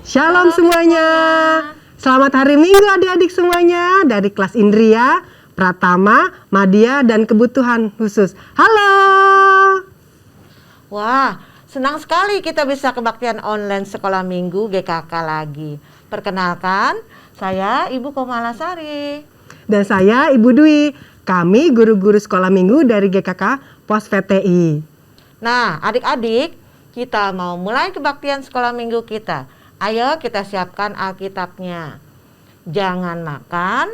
Shalom semuanya. Selamat hari Minggu adik-adik semuanya dari kelas Indria, Pratama, Madya, dan kebutuhan khusus. Halo. Wah, senang sekali kita bisa kebaktian online sekolah minggu GKK lagi. Perkenalkan, saya Ibu Komalasari. Dan saya Ibu Dwi. Kami guru-guru sekolah minggu dari GKK Pos VTI. Nah, adik-adik, kita mau mulai kebaktian sekolah minggu kita. Ayo kita siapkan Alkitabnya. Jangan makan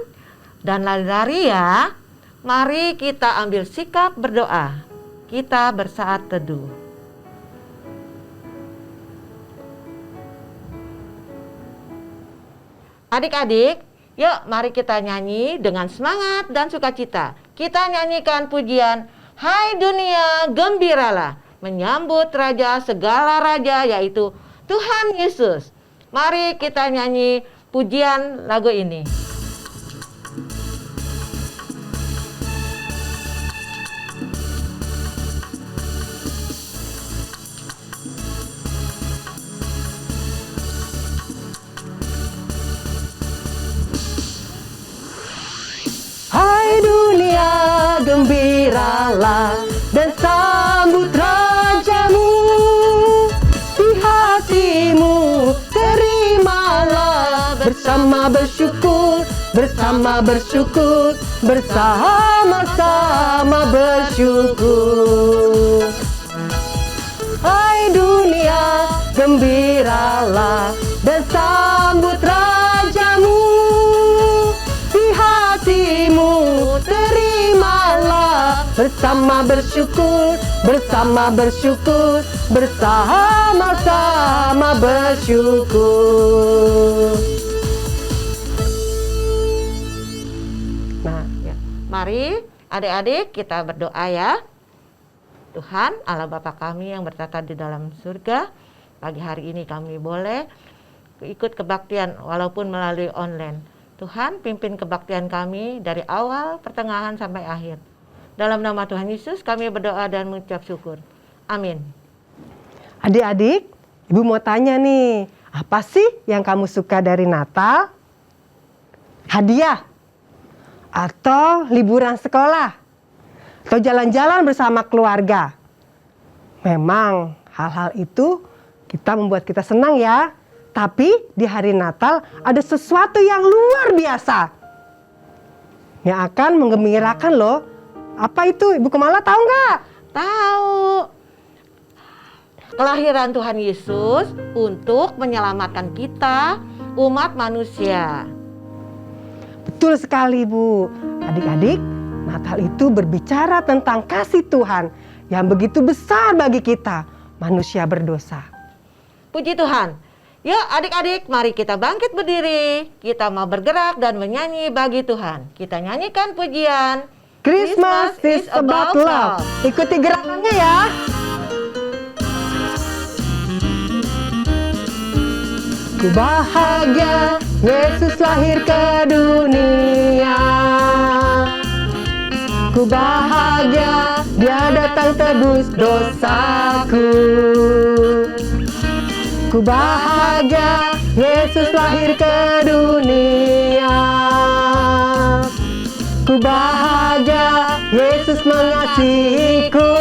dan lari-lari ya. Mari kita ambil sikap berdoa. Kita bersaat teduh. Adik-adik, yuk mari kita nyanyi dengan semangat dan sukacita. Kita nyanyikan pujian, Hai dunia gembiralah, menyambut Raja segala Raja, yaitu Tuhan Yesus. Mari kita nyanyi pujian lagu ini. Hai dunia gembiralah dan sambut Rajamu. Di hatimu terimalah bersama bersyukur, bersama-sama bersyukur. Hai dunia gembiralah dan sambut Rajamu. Di hatimu terimalah bersama bersyukur, bersama-sama bersyukur. Nah, ya. Mari adik-adik kita berdoa ya. Tuhan Allah Bapa kami yang bertata di dalam surga, pagi hari ini kami boleh ikut kebaktian walaupun melalui online. Tuhan pimpin kebaktian kami dari awal, pertengahan sampai akhir. Dalam nama Tuhan Yesus kami berdoa dan mengucap syukur. Amin. Adik-adik, Ibu mau tanya nih, apa sih yang kamu suka dari Natal? Hadiah? Atau liburan sekolah? Atau jalan-jalan bersama keluarga? Memang hal-hal itu membuat kita senang ya. Tapi di hari Natal ada sesuatu yang luar biasa yang akan menggembirakan loh. Apa itu? Ibu Kemala tahu nggak? Tahu. Kelahiran Tuhan Yesus untuk menyelamatkan kita, umat manusia. Betul sekali, Bu. Adik-adik, Natal itu berbicara tentang kasih Tuhan yang begitu besar bagi kita, manusia berdosa. Puji Tuhan. Yuk adik-adik, mari kita bangkit berdiri. Kita mau bergerak dan menyanyi bagi Tuhan. Kita nyanyikan pujian Christmas is about love. Ikuti gerakannya ya. Ku bahagia Yesus lahir ke dunia. Ku bahagia Dia datang tebus dosaku. Ku bahagia Yesus lahir ke dunia. Ku bahagia Yesus mengasihiku.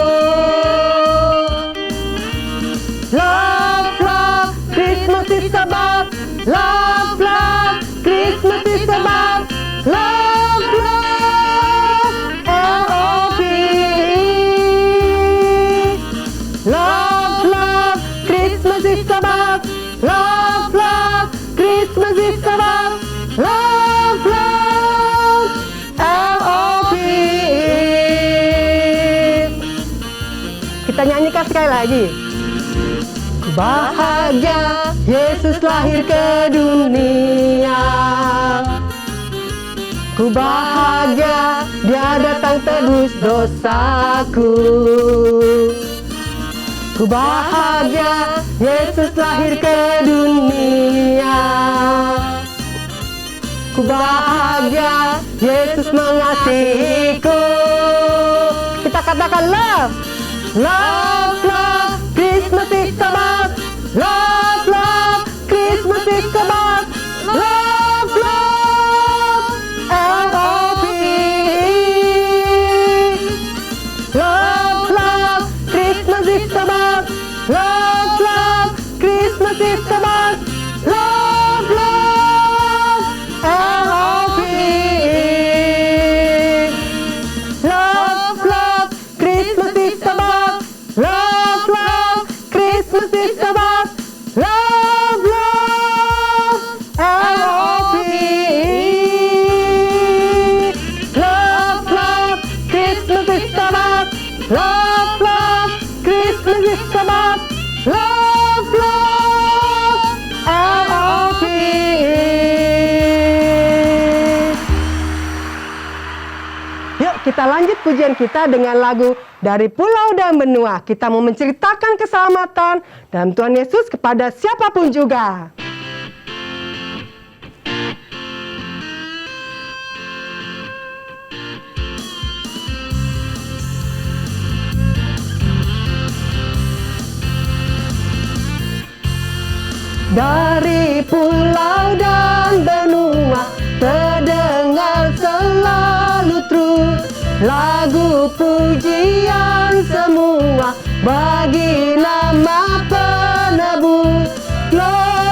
Love, love, Christmas is about. Love, love, Christmas is about. Love, love, L-O-V-E. Love, love, Christmas is about. Love, love, Christmas is about. Love, love, L-O-V-E. Kita nyanyikan sekali lagi. Ku bahagia Yesus lahir ke dunia. Ku bahagia Dia datang tebus dosaku. Ku bahagia Yesus lahir ke dunia. Ku bahagia Yesus mengasihiku. Kita katakan love. Love, love, Christmas is about. Love, love, Christmas kita lanjut pujian kita dengan lagu Dari Pulau dan Benua. Kita mau menceritakan keselamatan dalam Tuhan Yesus kepada siapapun juga. Dari pulau dan benua terdengar selalu terus lagu pujian semua bagi nama penebus. Gloria,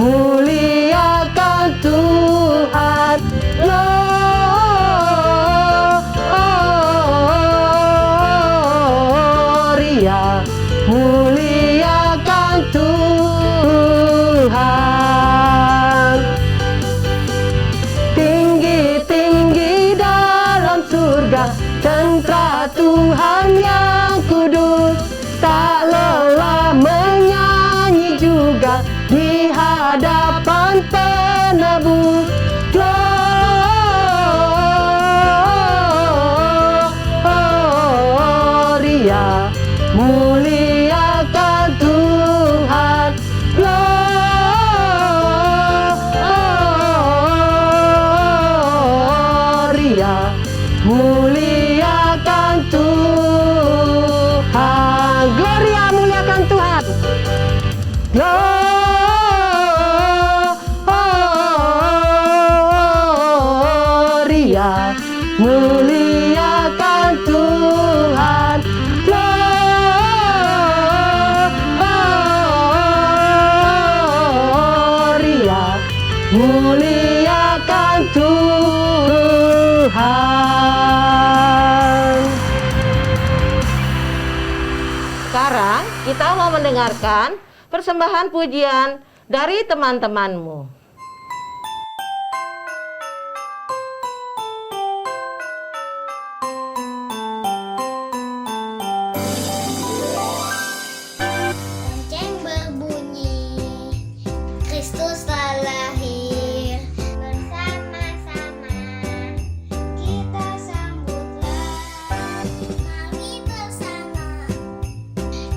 muliakan Tuhan. Gloria, muliakan Tuhan. Tinggi-tinggi dalam surga, tentara Tuhan yang kudus, tak lelah menyanyi juga di hadapan penebus. Gloria, muliakan Tuhan. Gloria, muliakan Tuhan. Gloria, muliakan Tuhan. Gloria, muliakan Tuhan. Gloria, muliakan Tuhan. Sekarang kita mau mendengarkan persembahan pujian dari teman-temanmu. Lonceng berbunyi, Kristus telah lahir. Bersama-sama kita sambutlah. Mari bersama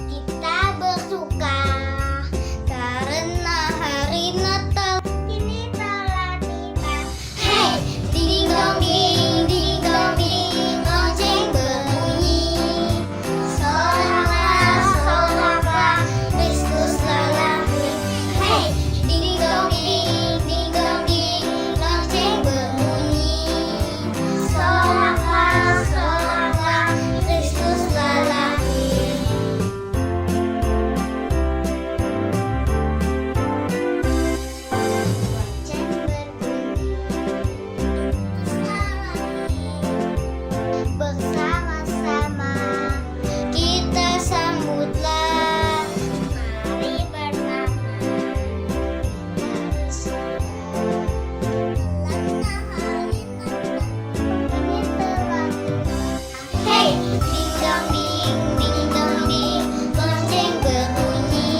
kita bersuka, karena hari Natal ini telah tiba. Hey, ding dong ding dong ding, lonceng berbunyi. Soraklah, soraklah, Kristus telah lahir. Hey, ding dong ding lonceng berbunyi. Soraklah, soraklah, Kristus telah lahir. Lonceng berbunyi, bersama-sama kita sambutlah. Mari bersama hey, ding dong ding, lonceng berbunyi.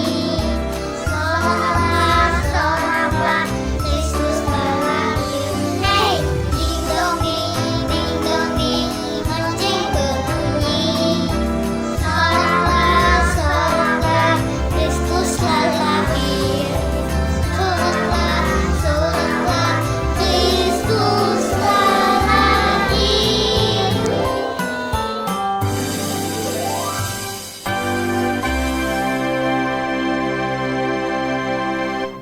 Soraklah, soraklah, Kristus telah lahir. Hey, ding dong ding, lonceng berbunyi. Soraklah, soraklah, Kristus telah lahir. Soraklah, soraklah, Kristus telah lahir.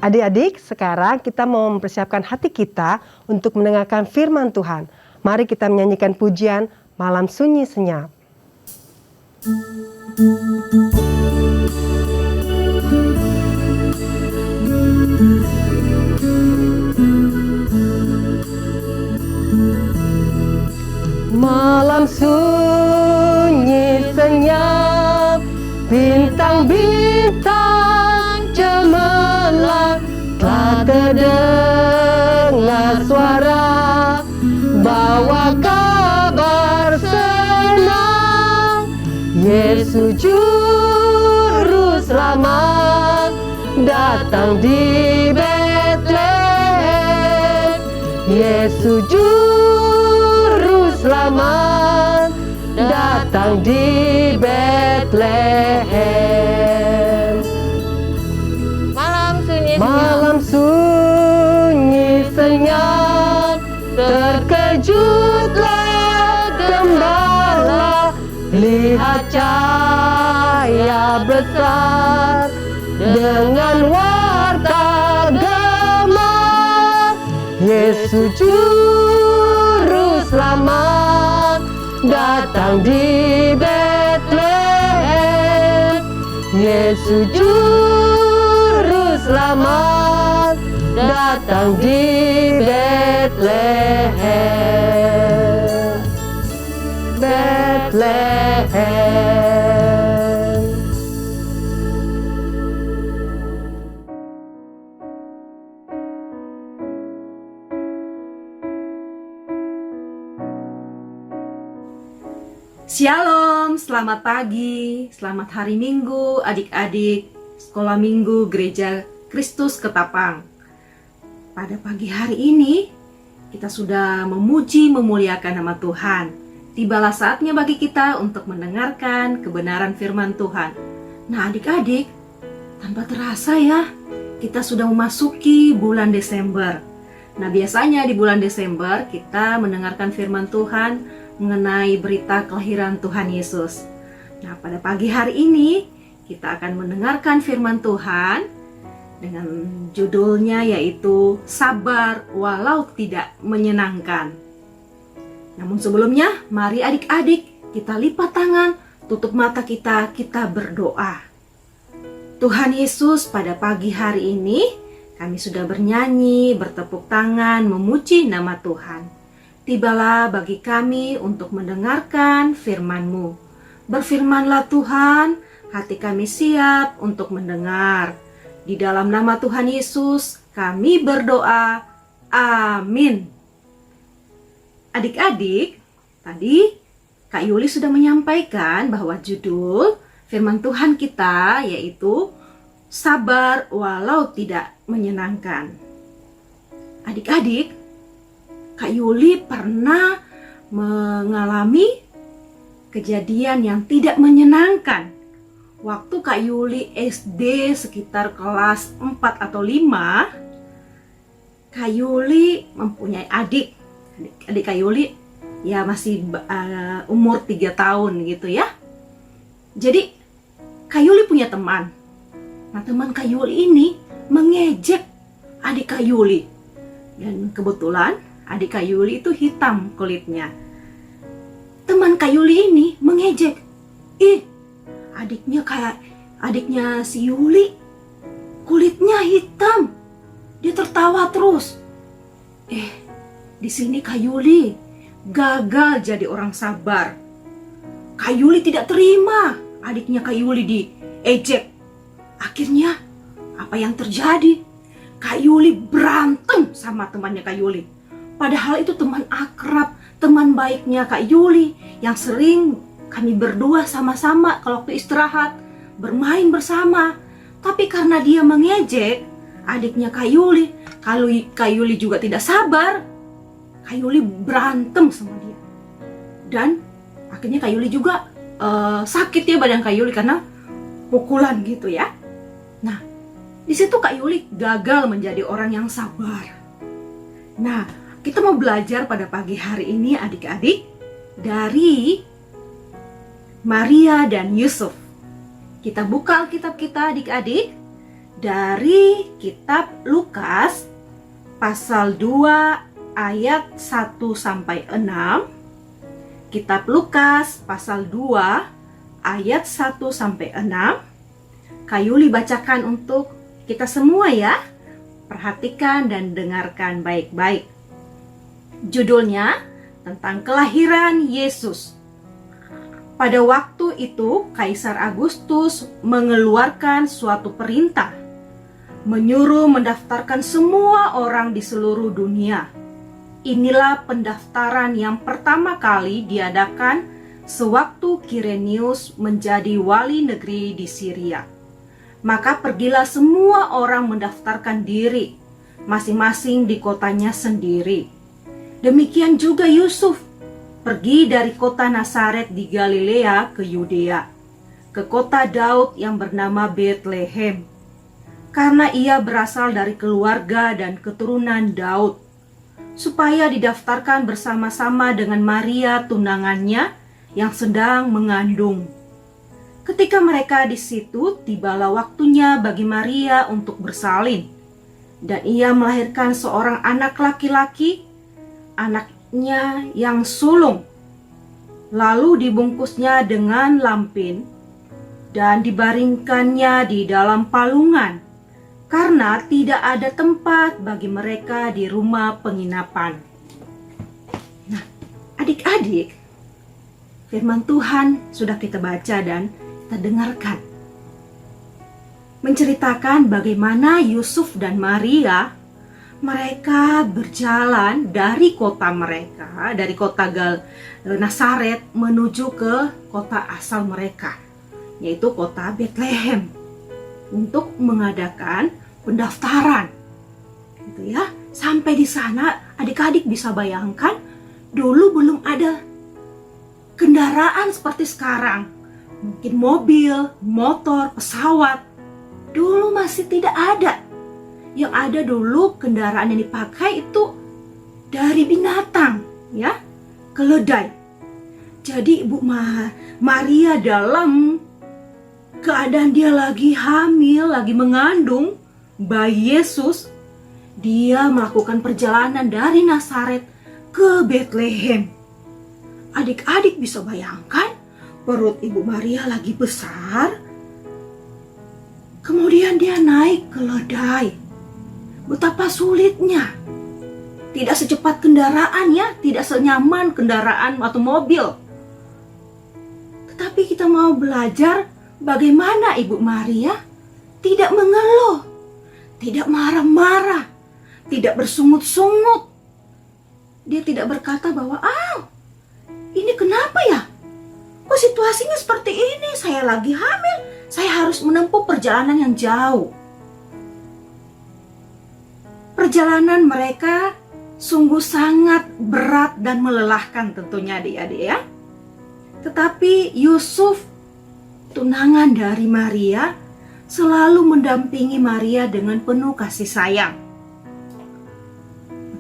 Adik-adik, sekarang kita mau mempersiapkan hati kita untuk mendengarkan firman Tuhan. Mari kita menyanyikan pujian Malam Sunyi Senyap. Malam sunyi senyap, bintang-bintang cemerlang, telah terdengar suara bawa kabar senang. Yesus juru selamat datang di Betlehem. Yesus Juru Selamat datang di Bethlehem. Malam sunyi senyap, terkejutlah gembala, lihat cahaya besar dengan warta gema. Yesus Juru Selamat datang di Bethlehem. Yesus Juru Selamat datang di Bethlehem. Bethlehem. Shalom, selamat pagi, selamat hari Minggu adik-adik Sekolah Minggu Gereja Kristus Ketapang. Pada pagi hari ini kita sudah memuji memuliakan nama Tuhan. Tibalah saatnya bagi kita untuk mendengarkan kebenaran firman Tuhan. Nah adik-adik, tanpa terasa ya, kita sudah memasuki bulan Desember. Nah biasanya di bulan Desember kita mendengarkan firman Tuhan mengenai berita kelahiran Tuhan Yesus. Nah, pada pagi hari ini kita akan mendengarkan firman Tuhan dengan judulnya yaitu Sabar Walau Tidak Menyenangkan. Namun sebelumnya, mari adik-adik kita lipat tangan, tutup mata kita berdoa. Tuhan Yesus, pada pagi hari ini kami sudah bernyanyi, bertepuk tangan, memuji nama Tuhan. Tibalah bagi kami untuk mendengarkan firman-Mu. Berfirmanlah Tuhan, hati kami siap untuk mendengar. Di dalam nama Tuhan Yesus, kami berdoa. Amin. Adik-adik, tadi Kak Yuli sudah menyampaikan bahwa judul firman Tuhan kita yaitu Sabar Walau Tidak Menyenangkan. Adik-adik, Kak Yuli pernah mengalami kejadian yang tidak menyenangkan. Waktu Kak Yuli SD sekitar kelas 4 atau 5, Kak Yuli mempunyai adik Kak Yuli ya masih umur 3 tahun gitu ya. Jadi Kak Yuli punya teman. Nah teman Kak Yuli ini mengejek adik Kak Yuli. Dan kebetulan adik Kak Yuli itu hitam kulitnya. Teman Kak Yuli ini mengejek, adiknya si Yuli kulitnya hitam. Dia tertawa terus. Di sini Kak Yuli gagal jadi orang sabar. Kak Yuli tidak terima adiknya Kak Yuli diejek. Akhirnya apa yang terjadi? Kak Yuli berantem sama temannya Kak Yuli. Padahal itu teman akrab, teman baiknya Kak Yuli yang sering kami berdua sama-sama kalau waktu istirahat bermain bersama. Tapi karena dia mengejek adiknya Kak Yuli, kalau Kak Yuli juga tidak sabar, Kak Yuli berantem sama dia. Dan akhirnya Kak Yuli juga sakit ya badan Kak Yuli karena pukulan gitu ya. Nah, di situ Kak Yuli gagal menjadi orang yang sabar. Nah, kita mau belajar pada pagi hari ini adik-adik dari Maria dan Yusuf. Kita buka Alkitab kita adik-adik dari kitab Lukas pasal 2 ayat 1 sampai 6. Kitab Lukas pasal 2 ayat 1 sampai 6. Kak Yuli bacakan untuk kita semua ya. Perhatikan dan dengarkan baik-baik. Judulnya tentang kelahiran Yesus. Pada waktu itu, Kaisar Agustus mengeluarkan suatu perintah, menyuruh mendaftarkan semua orang di seluruh dunia. Inilah pendaftaran yang pertama kali diadakan sewaktu Kirenius menjadi wali negeri di Syria. Maka pergilah semua orang mendaftarkan diri, masing-masing di kotanya sendiri. Demikian juga Yusuf pergi dari kota Nazaret di Galilea ke Yudea, ke kota Daud yang bernama Betlehem, karena ia berasal dari keluarga dan keturunan Daud, supaya didaftarkan bersama-sama dengan Maria tunangannya yang sedang mengandung. Ketika mereka di situ, tibalah waktunya bagi Maria untuk bersalin, dan ia melahirkan seorang anak laki-laki, anaknya yang sulung. Lalu dibungkusnya dengan lampin dan dibaringkannya di dalam palungan, karena tidak ada tempat bagi mereka di rumah penginapan. Nah, adik-adik, firman Tuhan sudah kita baca dan kita dengarkan, menceritakan bagaimana Yusuf dan Maria mereka berjalan dari kota mereka, dari kota Nazaret menuju ke kota asal mereka, yaitu kota Betlehem, untuk mengadakan pendaftaran. Gitu ya. Sampai di sana adik-adik bisa bayangkan, dulu belum ada kendaraan seperti sekarang. Mungkin mobil, motor, pesawat. Dulu masih tidak ada. Yang ada dulu kendaraan yang dipakai itu dari binatang, ya, keledai. Jadi Ibu Maria dalam keadaan dia lagi hamil, lagi mengandung bayi Yesus, dia melakukan perjalanan dari Nazaret ke Betlehem. Adik-adik bisa bayangkan, perut Ibu Maria lagi besar, kemudian dia naik keledai. Betapa sulitnya. Tidak secepat kendaraan ya, tidak senyaman kendaraan atau mobil. Tetapi kita mau belajar bagaimana Ibu Maria tidak mengeluh, tidak marah-marah, tidak bersungut-sungut. Dia tidak berkata bahwa, ini kenapa ya? Kok situasinya seperti ini? Saya lagi hamil, saya harus menempuh perjalanan yang jauh. Perjalanan mereka sungguh sangat berat dan melelahkan tentunya adik-adik ya. Tetapi Yusuf, tunangan dari Maria, selalu mendampingi Maria dengan penuh kasih sayang.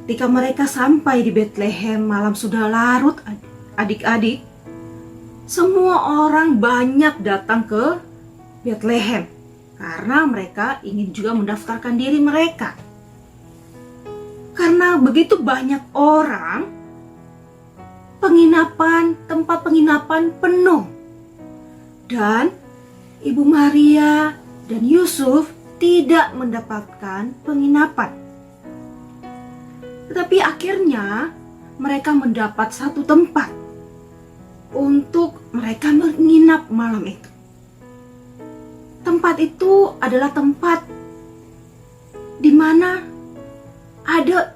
Ketika mereka sampai di Betlehem, malam sudah larut adik-adik. Semua orang banyak datang ke Betlehem karena mereka ingin juga mendaftarkan diri mereka. Karena begitu banyak orang, tempat penginapan penuh. Dan Ibu Maria dan Yusuf tidak mendapatkan penginapan. Tetapi akhirnya mereka mendapat satu tempat untuk mereka menginap malam itu. Tempat itu adalah tempat di mana ada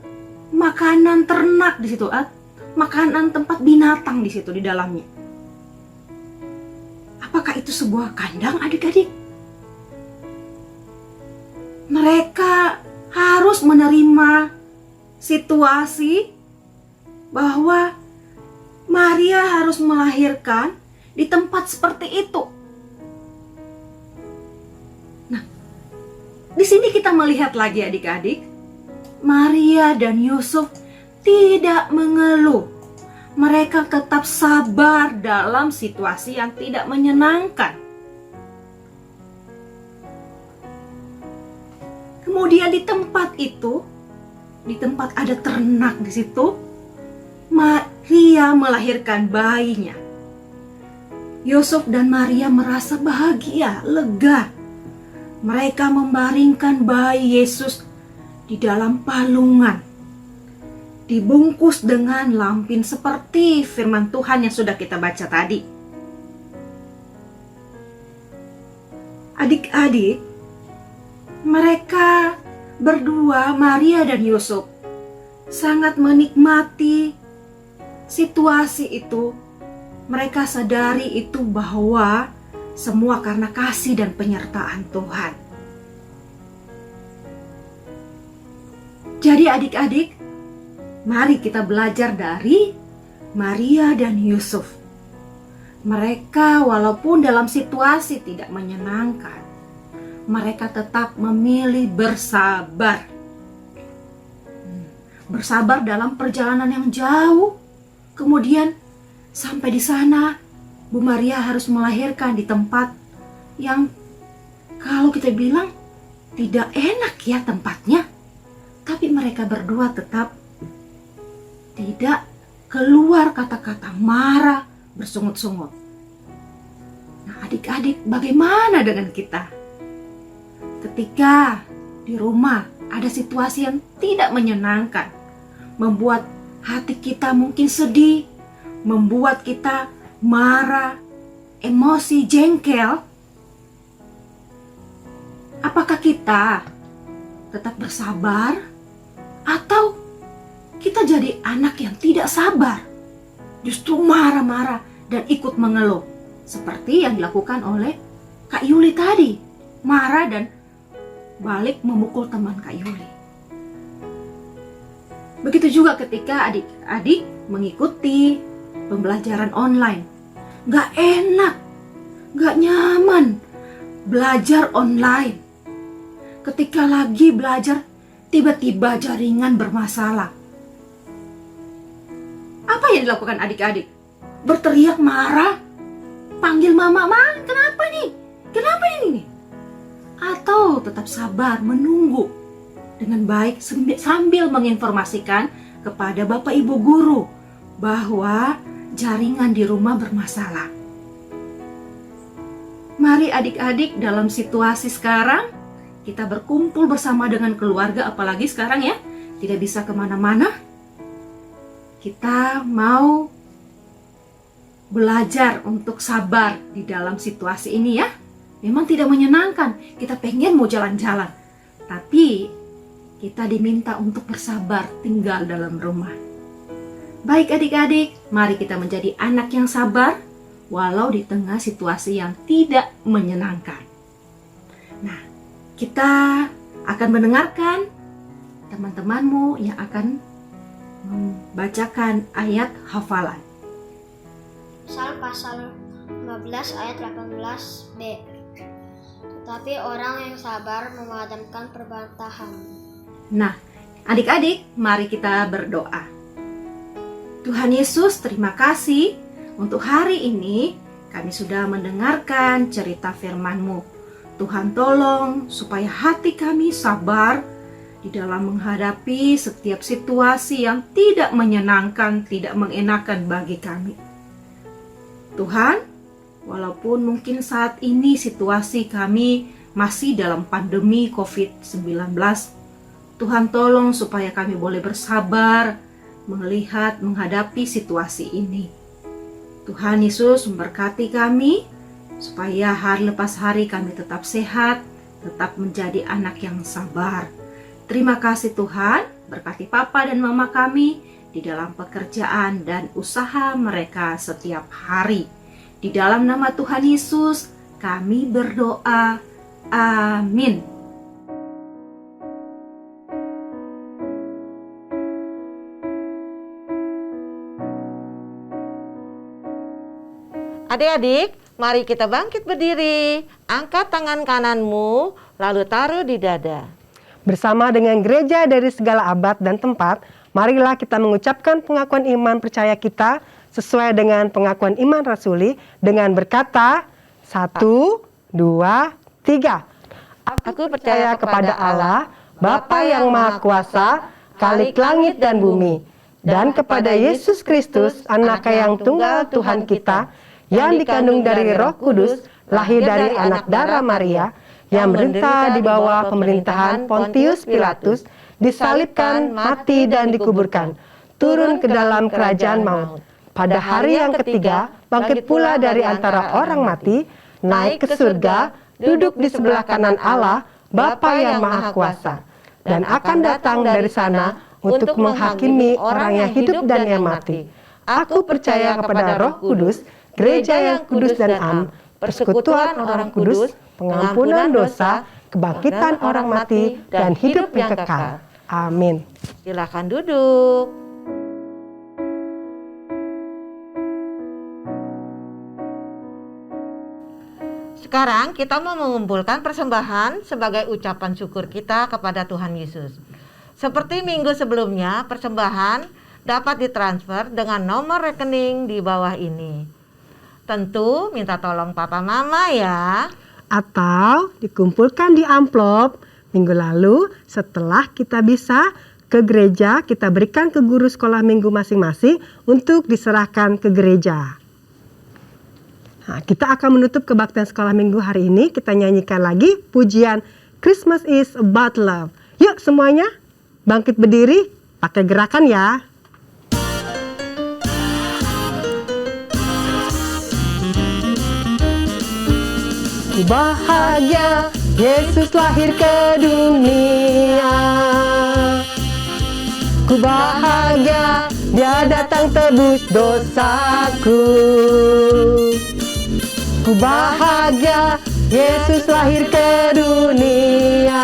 makanan ternak di situ, makanan tempat binatang di situ di dalamnya. Apakah itu sebuah kandang adik-adik? Mereka harus menerima situasi bahwa Maria harus melahirkan di tempat seperti itu. Nah, di sini kita melihat lagi adik-adik, Maria dan Yusuf tidak mengeluh. Mereka tetap sabar dalam situasi yang tidak menyenangkan. Kemudian di tempat itu, di tempat ada ternak di situ, Maria melahirkan bayinya. Yusuf dan Maria merasa bahagia, lega. Mereka membaringkan bayi Yesus di dalam palungan, dibungkus dengan lampin seperti firman Tuhan yang sudah kita baca tadi. Adik-adik, mereka berdua, Maria dan Yusuf, sangat menikmati situasi itu. Mereka sadari itu bahwa semua karena kasih dan penyertaan Tuhan. Jadi adik-adik, Mari kita belajar dari Maria dan Yusuf. Mereka walaupun dalam situasi tidak menyenangkan, mereka tetap memilih bersabar. Bersabar dalam perjalanan yang jauh. Kemudian sampai di sana, Bu Maria harus melahirkan di tempat yang kalau kita bilang tidak enak ya tempatnya. Tapi mereka berdua tetap tidak keluar kata-kata marah, bersungut-sungut. Nah, adik-adik, bagaimana dengan kita? Ketika di rumah ada situasi yang tidak menyenangkan, membuat hati kita mungkin sedih, membuat kita marah, emosi, jengkel. Apakah kita tetap bersabar atau kita jadi anak yang tidak sabar, justru marah-marah dan ikut mengeluh, seperti yang dilakukan oleh Kak Yuli tadi, marah dan balik memukul teman Kak Yuli. Begitu juga ketika adik-adik mengikuti pembelajaran online. Gak enak, gak nyaman belajar online. Ketika lagi belajar, tiba-tiba jaringan bermasalah. Apa yang dilakukan adik-adik? Berteriak marah, panggil mama, kenapa nih? Kenapa ini? Atau tetap sabar menunggu dengan baik sambil menginformasikan kepada Bapak Ibu guru bahwa jaringan di rumah bermasalah. Mari adik-adik, dalam situasi sekarang kita berkumpul bersama dengan keluarga, apalagi sekarang ya tidak bisa kemana-mana. Kita mau belajar untuk sabar di dalam situasi ini ya. Memang tidak menyenangkan, kita pengen mau jalan-jalan, tapi kita diminta untuk bersabar tinggal dalam rumah. Baik adik-adik, mari kita menjadi anak yang sabar walau di tengah situasi yang tidak menyenangkan. Nah, kita akan mendengarkan teman-temanmu yang akan membacakan ayat hafalan. Misal pasal 15 ayat 18b. Tetapi orang yang sabar memadamkan perbantahan. Nah, adik-adik, mari kita berdoa. Tuhan Yesus, terima kasih untuk hari ini kami sudah mendengarkan cerita firman-Mu. Tuhan tolong supaya hati kami sabar di dalam menghadapi setiap situasi yang tidak menyenangkan, tidak mengenakan bagi kami. Tuhan, walaupun mungkin saat ini situasi kami masih dalam pandemi COVID-19, Tuhan tolong supaya kami boleh bersabar melihat, menghadapi situasi ini. Tuhan Yesus memberkati kami supaya hari lepas hari kami tetap sehat, tetap menjadi anak yang sabar. Terima kasih Tuhan, berkati Papa dan Mama kami di dalam pekerjaan dan usaha mereka setiap hari. Di dalam nama Tuhan Yesus kami berdoa. Amin. Adik-adik, mari kita bangkit berdiri. Angkat tangan kananmu, lalu taruh di dada. Bersama dengan gereja dari segala abad dan tempat, marilah kita mengucapkan pengakuan iman percaya kita sesuai dengan pengakuan iman rasuli dengan berkata 1, 2, 3. Aku percaya kepada Allah, Bapa yang Maha Kuasa, Khalik langit dan bumi, dan kepada Yesus Kristus, Anak yang tunggal Tuhan kita, yang dikandung dari Roh Kudus, lahir dari anak darah Maria, yang menderita di bawah pemerintahan Pontius Pilatus, disalibkan, mati dan dikuburkan, turun ke dalam kerajaan maut. Pada hari yang ketiga, bangkit pula dari antara orang mati, naik ke surga, duduk di sebelah kanan Allah, Bapa yang Maha Kuasa, dan akan datang dari sana untuk menghakimi orang yang hidup dan yang mati. Aku percaya kepada Roh Kudus, gereja yang kudus dan am, persekutuan orang kudus, pengampunan dosa, kebangkitan orang mati, dan hidup yang kekal. Amin. Silakan duduk. Sekarang kita mau mengumpulkan persembahan sebagai ucapan syukur kita kepada Tuhan Yesus. Seperti minggu sebelumnya, persembahan dapat ditransfer dengan nomor rekening di bawah ini. Tentu minta tolong papa mama ya. Atau dikumpulkan di amplop minggu lalu setelah kita bisa ke gereja, kita berikan ke guru sekolah minggu masing-masing untuk diserahkan ke gereja. Nah, kita akan menutup kebaktian sekolah minggu hari ini. Kita nyanyikan lagi pujian Christmas is about love. Yuk semuanya bangkit berdiri, pakai gerakan ya. Ku bahagia Yesus lahir ke dunia. Ku bahagia Dia datang tebus dosaku. Ku bahagia Yesus lahir ke dunia.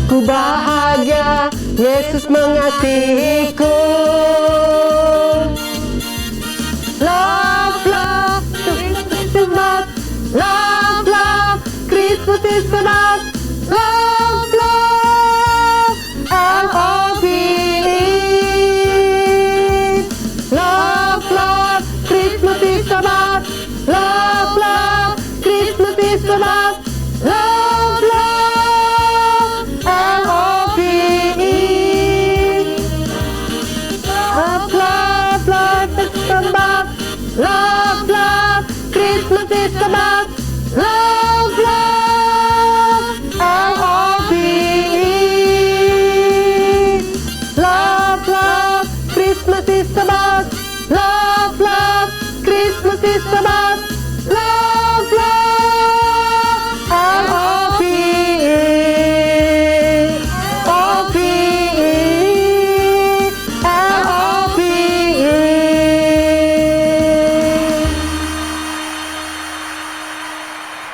Ku bahagia Yesus mengasihiku. Love, love, Christmas is about. Love, love, Christmas is about. Love, love, L-O-V-E. Love, love, Christmas is about. Love, love, Christmas is about. Love, love, L-O-V-E. Love, love, love, it's about. Love, love, Christmas is about. Love, love, L-O-V-E. Love, love, Christmas is about. Love, love, Christmas is about. Love, love, L-O-V-E. O-V-E. L-O-V-E.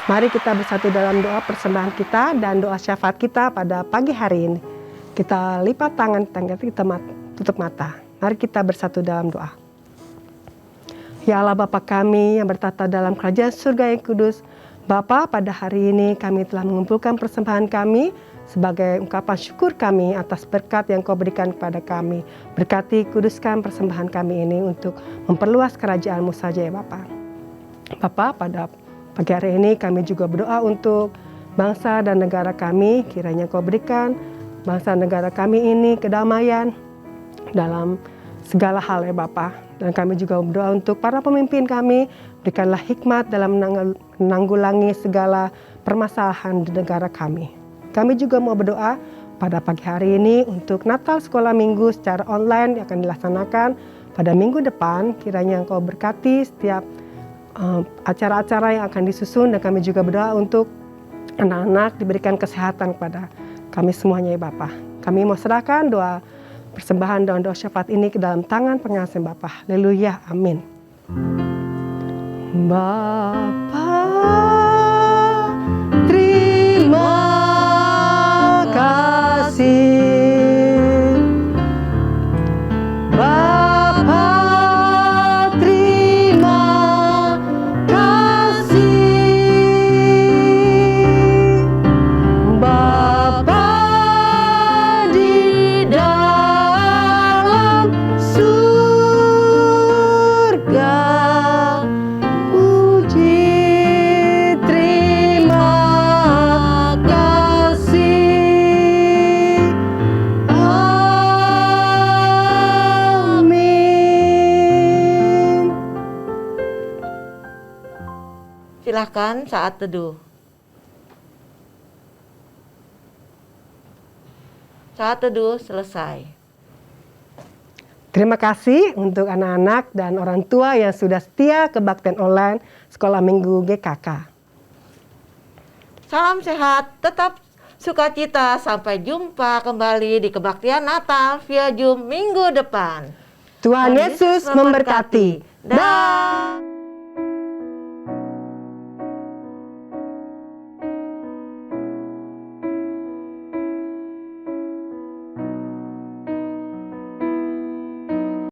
Mari kita bersatu dalam doa persembahan kita dan doa syafaat kita pada pagi hari ini. Kita lipat tangan, kita tutup mata. Mari kita bersatu dalam doa. Ya Allah Bapa kami yang bertata dalam kerajaan surga yang kudus. Bapa, pada hari ini kami telah mengumpulkan persembahan kami sebagai ungkapan syukur kami atas berkat yang Kau berikan kepada kami. Berkati, kuduskan persembahan kami ini untuk memperluas kerajaan-Mu saja ya Bapa. Bapa, pada pagi hari ini kami juga berdoa untuk bangsa dan negara kami. Kiranya Kau berikan bangsa dan negara kami ini kedamaian dalam segala hal ya Bapa. Dan kami juga berdoa untuk para pemimpin kami, berikanlah hikmat dalam menanggulangi segala permasalahan di negara kami. Kami juga mau berdoa pada pagi hari ini untuk Natal Sekolah Minggu secara online yang akan dilaksanakan pada minggu depan. Kiranya Engkau berkati setiap acara-acara yang akan disusun, dan kami juga berdoa untuk anak-anak diberikan kesehatan kepada kami semuanya ya Bapa. Kami mau serahkan doa persembahan dan doa syafaat ini ke dalam tangan pengasih Bapa. Haleluya, amin. Bapa, terima kasih. Bapa, terima kasih. Bapa di dalam surga, puji terima kasih. Amin. Silahkan saat teduh. Saat teduh selesai. Terima kasih untuk anak-anak dan orang tua yang sudah setia kebaktian online Sekolah Minggu GKK. Salam sehat, tetap sukacita. Sampai jumpa kembali di kebaktian Natal via Zoom minggu depan. Tuhan Yesus memberkati. Dah.